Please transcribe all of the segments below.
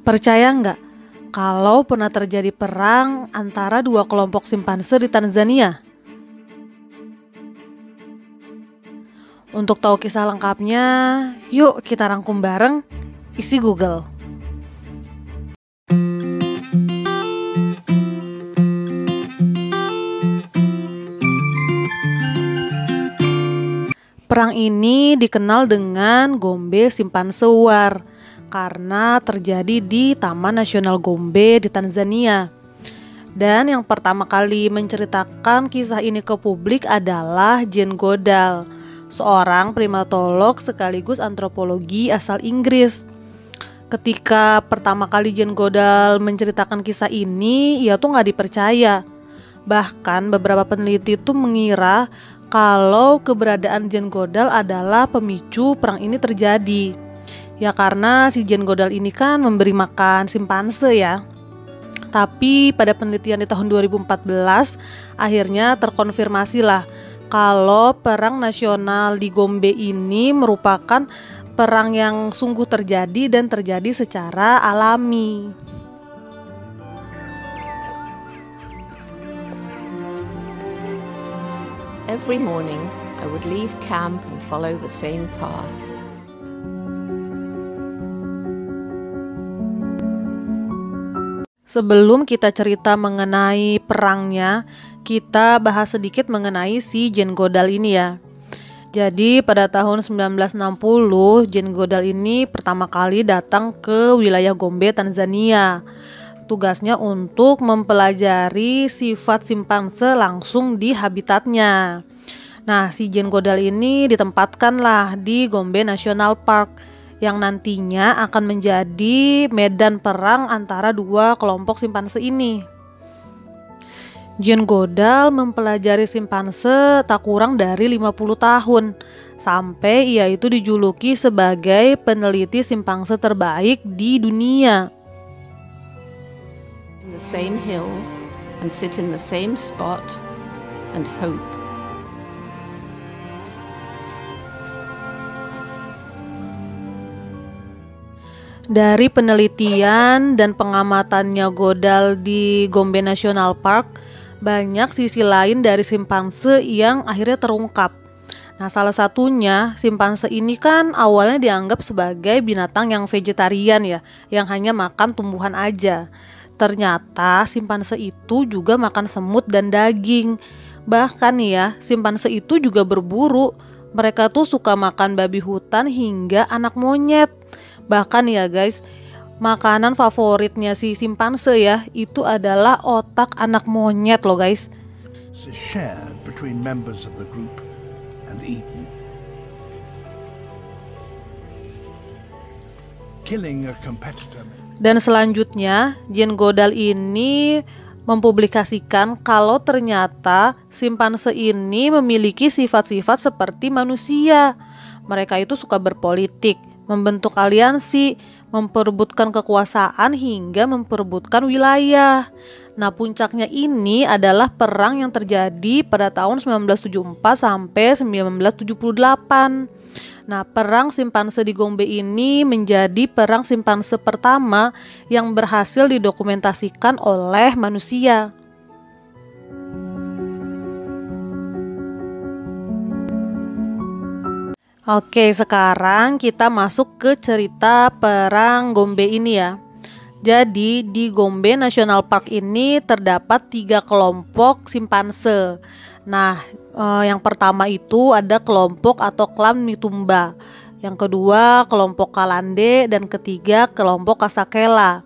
Percaya nggak kalau pernah terjadi perang antara dua kelompok simpanse di Tanzania? Untuk tahu kisah lengkapnya, yuk kita rangkum bareng isi Google. Perang ini dikenal dengan Gombe Simpanse War karena terjadi di Taman Nasional Gombe di Tanzania. Dan yang pertama kali menceritakan kisah ini ke publik adalah Jane Goodall, seorang primatolog sekaligus antropologi asal Inggris. Ketika pertama kali Jane Goodall menceritakan kisah ini, ia tuh nggak dipercaya. Bahkan beberapa peneliti tuh mengira kalau keberadaan Jane Goodall adalah pemicu perang ini terjadi. Ya karena si Jane Goodall ini kan memberi makan simpanse ya. Tapi pada penelitian di tahun 2014 akhirnya terkonfirmasi lah kalau perang nasional di Gombe ini merupakan perang yang sungguh terjadi dan terjadi secara alami. Every morning I would leave camp and follow the same path. Sebelum kita cerita mengenai perangnya, kita bahas sedikit mengenai si Jane Goodall ini ya. Jadi pada tahun 1960, Jane Goodall ini pertama kali datang ke wilayah Gombe, Tanzania. Tugasnya untuk mempelajari sifat simpanse langsung di habitatnya. Nah, si Jane Goodall ini ditempatkanlah di Gombe National Park yang nantinya akan menjadi medan perang antara dua kelompok simpanse ini. Jane Goodall mempelajari simpanse tak kurang dari 50 tahun sampai ia itu dijuluki sebagai peneliti simpanse terbaik di dunia. In the same hill and sit in the same spot and hope. Dari penelitian dan pengamatannya Goodall di Gombe National Park, banyak sisi lain dari simpanse yang akhirnya terungkap. Nah, salah satunya simpanse ini kan awalnya dianggap sebagai binatang yang vegetarian ya, yang hanya makan tumbuhan aja. Ternyata simpanse itu juga makan semut dan daging. Bahkan ya, simpanse itu juga berburu. Mereka tuh suka makan babi hutan hingga anak monyet. Bahkan ya guys, makanan favoritnya si simpanse ya, itu adalah otak anak monyet loh guys. Shared between members of the group and eaten. Killing a competitor. Dan selanjutnya, Jane Goodall ini mempublikasikan kalau ternyata simpanse ini memiliki sifat-sifat seperti manusia. Mereka itu suka berpolitik, membentuk aliansi, memperebutkan kekuasaan hingga memperebutkan wilayah. Nah, puncaknya ini adalah perang yang terjadi pada tahun 1974 sampai 1978. Nah, perang simpanse di Gombe ini menjadi perang simpanse pertama yang berhasil didokumentasikan oleh manusia. Oke, sekarang kita masuk ke cerita perang Gombe ini ya. Jadi di Gombe National Park ini terdapat 3 kelompok simpanse. Nah, yang pertama itu ada kelompok atau klan Mitumba. Yang kedua kelompok Kalande dan ketiga kelompok Kasakela.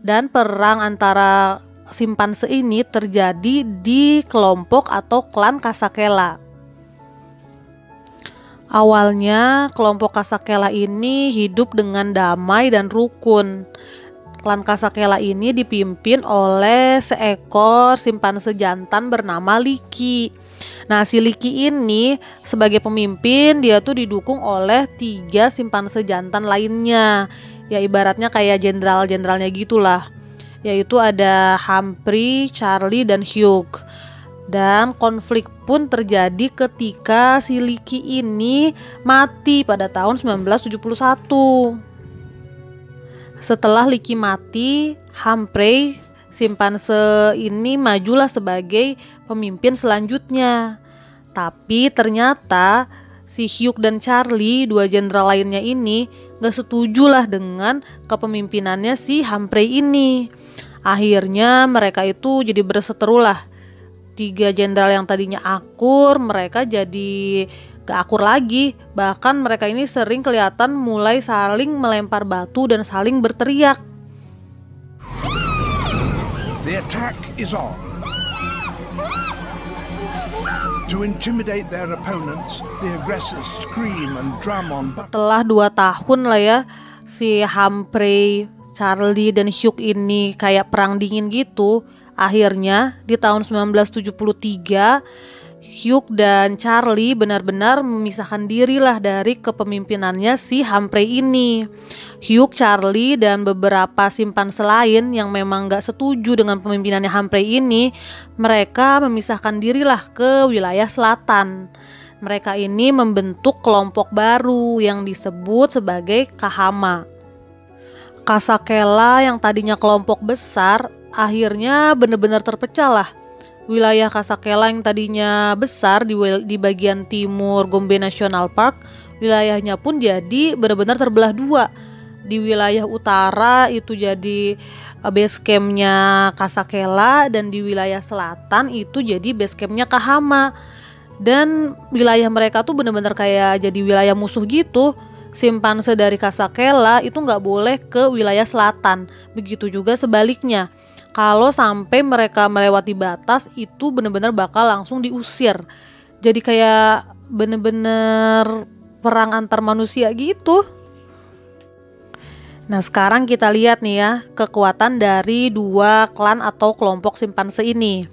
Dan perang antara simpanse ini terjadi di kelompok atau klan Kasakela. Awalnya kelompok Kasakela ini hidup dengan damai dan rukun. Klan Kasakela ini dipimpin oleh seekor simpanse jantan bernama Liki. Nah, si Liki ini sebagai pemimpin dia tuh didukung oleh 3 simpanse jantan lainnya. Ya ibaratnya kayak jenderal-jenderalnya gitulah. Yaitu ada Humphrey, Charlie, dan Hugh. Dan konflik pun terjadi ketika si Liki ini mati pada tahun 1971. Setelah Licky mati, Humphrey simpanse ini majulah sebagai pemimpin selanjutnya. Tapi ternyata si Hugh dan Charlie, dua jenderal lainnya ini, gak setuju lah dengan kepemimpinannya si Humphrey ini. Akhirnya mereka itu jadi berseteru lah. 3 jenderal yang tadinya akur, mereka jadi gak akur lagi. Bahkan mereka ini sering kelihatan mulai saling melempar batu dan saling berteriak. The attack is on. To intimidate their opponents, the aggressors scream and drum on. Setelah 2 tahun lah ya, si Humphrey, Charlie, dan Hugh ini kayak perang dingin gitu. Akhirnya di tahun 1973, Hugh dan Charlie benar-benar memisahkan diri lah dari kepemimpinannya si Humphrey ini. Hugh, Charlie, dan beberapa simpanse lain yang memang gak setuju dengan pemimpinannya Humphrey ini, mereka memisahkan diri lah ke wilayah selatan. Mereka ini membentuk kelompok baru yang disebut sebagai Kahama. Kasakela yang tadinya kelompok besar, akhirnya benar-benar terpecah lah. Wilayah Kasakela yang tadinya besar di bagian timur Gombe National Park, wilayahnya pun jadi benar-benar terbelah 2. Di wilayah utara itu jadi base campnya Kasakela, dan di wilayah selatan itu jadi base campnya Kahama. Dan wilayah mereka tuh benar-benar kayak jadi wilayah musuh gitu. Simpanse dari Kasakela itu nggak boleh ke wilayah selatan. Begitu juga sebaliknya. Kalau sampai mereka melewati batas, itu benar-benar bakal langsung diusir. Jadi kayak benar-benar perang antar manusia gitu. Nah, sekarang kita lihat nih ya, kekuatan dari 2 klan atau kelompok simpanse ini.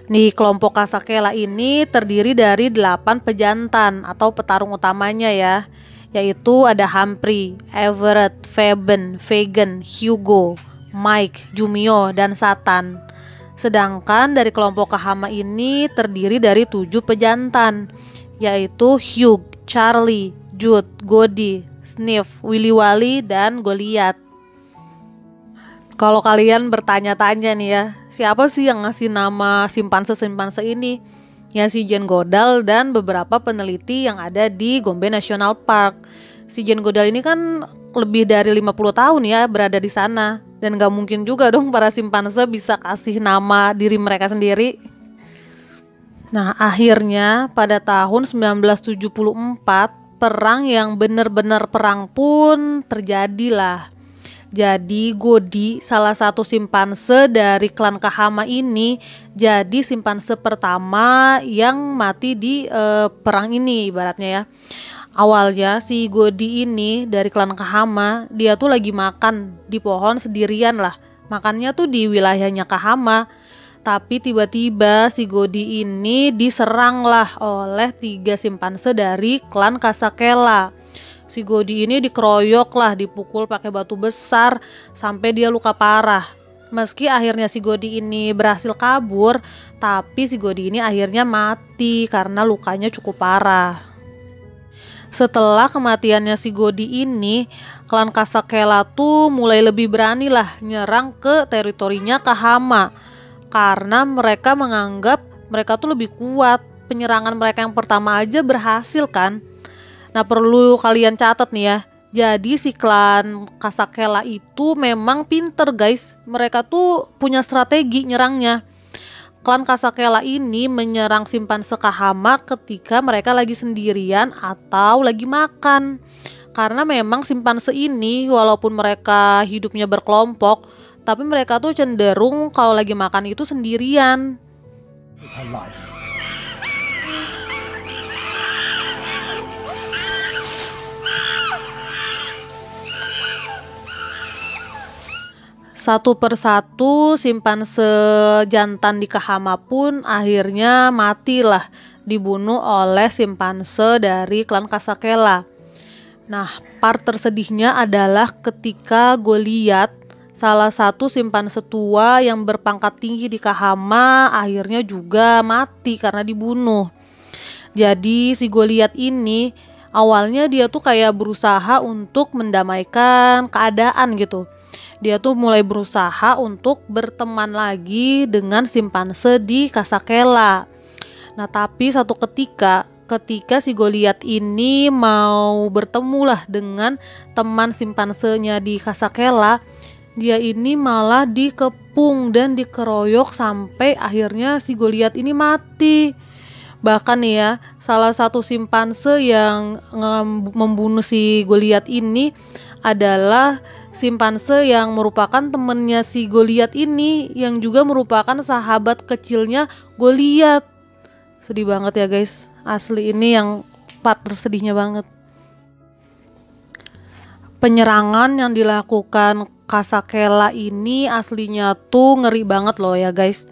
Nih, kelompok Kasakela ini terdiri dari 8 pejantan atau petarung utamanya ya. Yaitu ada Humphrey, Everett, Fabian, Fagin, Hugo, Mike, Jumio, dan Satan. Sedangkan dari kelompok Kahama ini terdiri dari 7 pejantan, yaitu Hugh, Charlie, Jude, Godi, Sniff, Willy Wally, dan Goliath. Kalau kalian bertanya-tanya nih ya, siapa sih yang ngasih nama simpanse-simpanse ini? Ya si Jane Goodall dan beberapa peneliti yang ada di Gombe National Park. Si Jane Goodall ini kan lebih dari 50 tahun ya berada di sana. Dan gak mungkin juga dong para simpanse bisa kasih nama diri mereka sendiri. Nah, akhirnya pada tahun 1974, perang yang benar-benar perang pun terjadilah. Jadi Godi, salah satu simpanse dari klan Kahama ini, jadi simpanse pertama yang mati di perang ini ibaratnya ya. Awalnya si Godi ini dari klan Kahama, dia tuh lagi makan di pohon sendirian lah. Makannya tuh di wilayahnya Kahama. Tapi tiba-tiba si Godi ini diserang lah oleh 3 simpanse dari klan Kasakela. Si Godi ini dikeroyok lah, dipukul pakai batu besar sampai dia luka parah. Meski akhirnya si Godi ini berhasil kabur, tapi si Godi ini akhirnya mati karena lukanya cukup parah. Setelah kematiannya si Godi ini, klan Kasakela tuh mulai lebih berani lah nyerang ke teritorinya Kahama. Karena mereka menganggap mereka tuh lebih kuat. Penyerangan mereka yang pertama aja berhasil kan. Nah, perlu kalian catat nih ya. Jadi si klan Kasakela itu memang pinter guys. Mereka tuh punya strategi nyerangnya. Klan Kasakela ini menyerang simpanse Kahama ketika mereka lagi sendirian atau lagi makan. Karena memang simpanse ini walaupun mereka hidupnya berkelompok, tapi mereka tuh cenderung kalau lagi makan itu sendirian. Satu persatu simpanse jantan di Kahama pun akhirnya matilah, dibunuh oleh simpanse dari klan Kasakela. Nah, part tersedihnya adalah ketika Goliath, salah satu simpanse tua yang berpangkat tinggi di Kahama, akhirnya juga mati karena dibunuh. Jadi si Goliath ini Awalnya dia tuh kayak berusaha untuk mendamaikan keadaan gitu. Dia tuh mulai berusaha untuk berteman lagi dengan simpanse di Kasakela. Nah, tapi satu ketika si Goliath ini mau bertemu lah dengan teman simpansenya di Kasakela, dia ini malah dikepung dan dikeroyok sampai akhirnya si Goliath ini mati. Bahkan nih ya, salah satu simpanse yang membunuh si Goliath ini adalah simpanse yang merupakan temennya si Goliath ini, yang juga merupakan sahabat kecilnya Goliath. Sedih banget ya guys, asli ini yang part tersedihnya banget. Penyerangan yang dilakukan Kasakela ini aslinya tuh ngeri banget loh ya guys.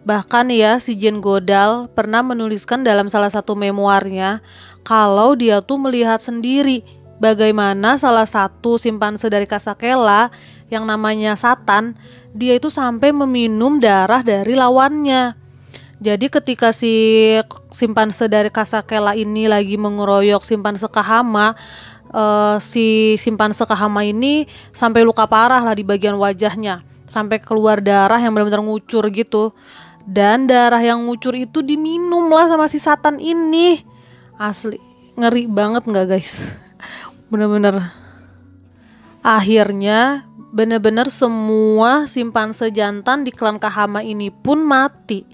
Bahkan ya, si Jane Goodall pernah menuliskan dalam salah satu memoirnya kalau dia tuh melihat sendiri bagaimana salah satu simpanse dari Kasakela yang namanya Satan, dia itu sampai meminum darah dari lawannya. Jadi ketika si simpanse dari Kasakela ini lagi mengeroyok simpanse Kahama, si simpanse Kahama ini sampai luka parah lah di bagian wajahnya, sampai keluar darah yang benar-benar ngucur gitu. Dan darah yang ngucur itu diminum lah sama si Satan ini. Asli ngeri banget nggak guys? Bener-bener. Akhirnya bener-bener semua simpanse jantan di klan Kahama ini pun mati.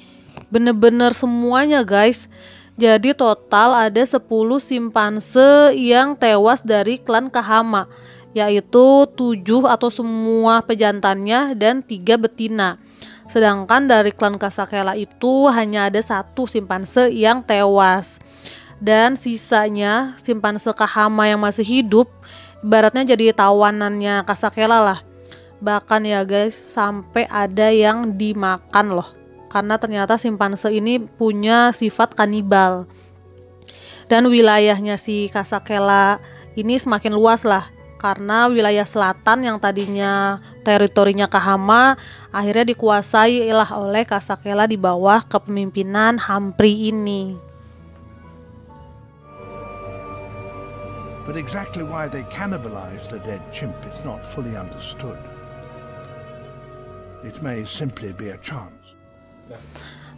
Bener-bener semuanya guys. Jadi total ada 10 simpanse yang tewas dari klan Kahama, yaitu 7 atau semua pejantannya dan 3 betina. Sedangkan dari klan Kasakela itu hanya ada 1 simpanse yang tewas. Dan sisanya simpanse Kahama yang masih hidup ibaratnya jadi tawanannya Kasakela lah. Bahkan ya guys, sampai ada yang dimakan loh, karena ternyata simpanse ini punya sifat kanibal. Dan wilayahnya si Kasakela ini semakin luas lah, karena wilayah selatan yang tadinya teritorinya Kahama akhirnya dikuasai lah oleh Kasakela di bawah kepemimpinan Humphrey ini. But exactly why they cannibalized the dead chimp is not fully understood. It may simply be a chance.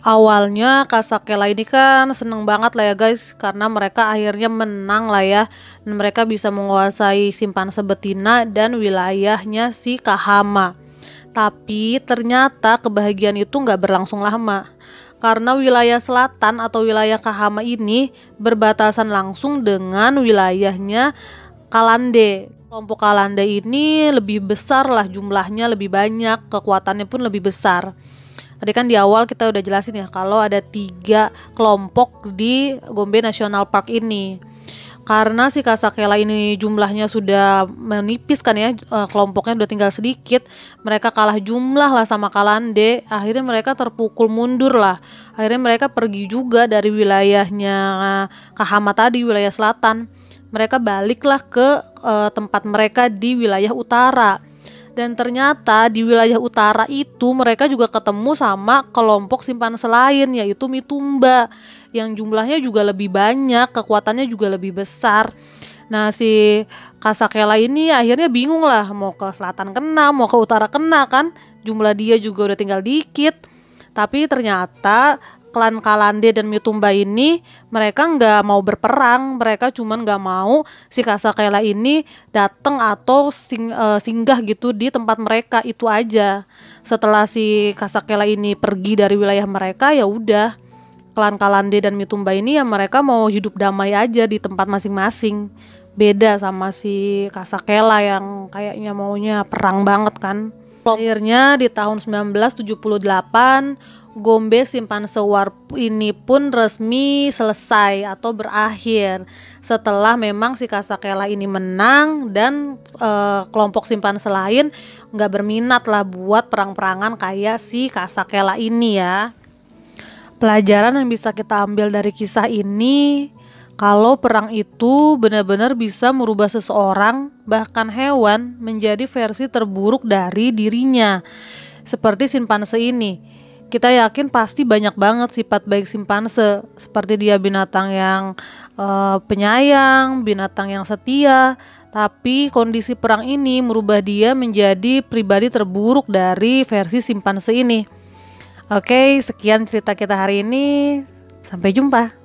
Awalnya Kasakela ini kan seneng banget lah ya guys, karena mereka akhirnya menang lah ya, dan mereka bisa menguasai simpanse betina dan wilayahnya si Kahama. Tapi ternyata kebahagiaan itu nggak berlangsung lama, karena wilayah selatan atau wilayah Kahama ini berbatasan langsung dengan wilayahnya Kalande. Kelompok Kalande ini lebih besar lah jumlahnya, lebih banyak, kekuatannya pun lebih besar. Tadi kan di awal kita udah jelasin ya kalau ada 3 kelompok di Gombe National Park ini. Karena si Kasakela ini jumlahnya sudah menipis kan ya, kelompoknya udah tinggal sedikit, mereka kalah jumlah lah sama Kalande. Akhirnya mereka terpukul mundur lah. Akhirnya mereka pergi juga dari wilayahnya Kahama tadi, wilayah selatan. Mereka baliklah ke tempat mereka di wilayah utara. Dan ternyata di wilayah utara itu mereka juga ketemu sama kelompok simpanse lain, yaitu Mitumba, yang jumlahnya juga lebih banyak, kekuatannya juga lebih besar. Nah, si Kasakela ini akhirnya bingung lah, mau ke selatan kena, mau ke utara kena kan, jumlah dia juga udah tinggal dikit. Tapi ternyata klan Kalande dan Mitumba ini mereka nggak mau berperang, mereka cuman nggak mau si Kasakela ini datang atau singgah gitu di tempat mereka, itu aja. Setelah si Kasakela ini pergi dari wilayah mereka, ya udah klan Kalande dan Mitumba ini ya mereka mau hidup damai aja di tempat masing-masing. Beda sama si Kasakela yang kayaknya maunya perang banget kan. Akhirnya di tahun 1978 Gombe Simpanse War ini pun resmi selesai atau berakhir setelah memang si Kasakela ini menang dan kelompok simpanse lain nggak berminat lah buat perang-perangan kayak si Kasakela ini ya. Pelajaran yang bisa kita ambil dari kisah ini, kalau perang itu benar-benar bisa merubah seseorang bahkan hewan menjadi versi terburuk dari dirinya. Seperti simpanse ini, kita yakin pasti banyak banget sifat baik simpanse, seperti dia binatang yang penyayang, binatang yang setia. Tapi kondisi perang ini merubah dia menjadi pribadi terburuk dari versi simpanse ini. Oke, sekian cerita kita hari ini. Sampai jumpa.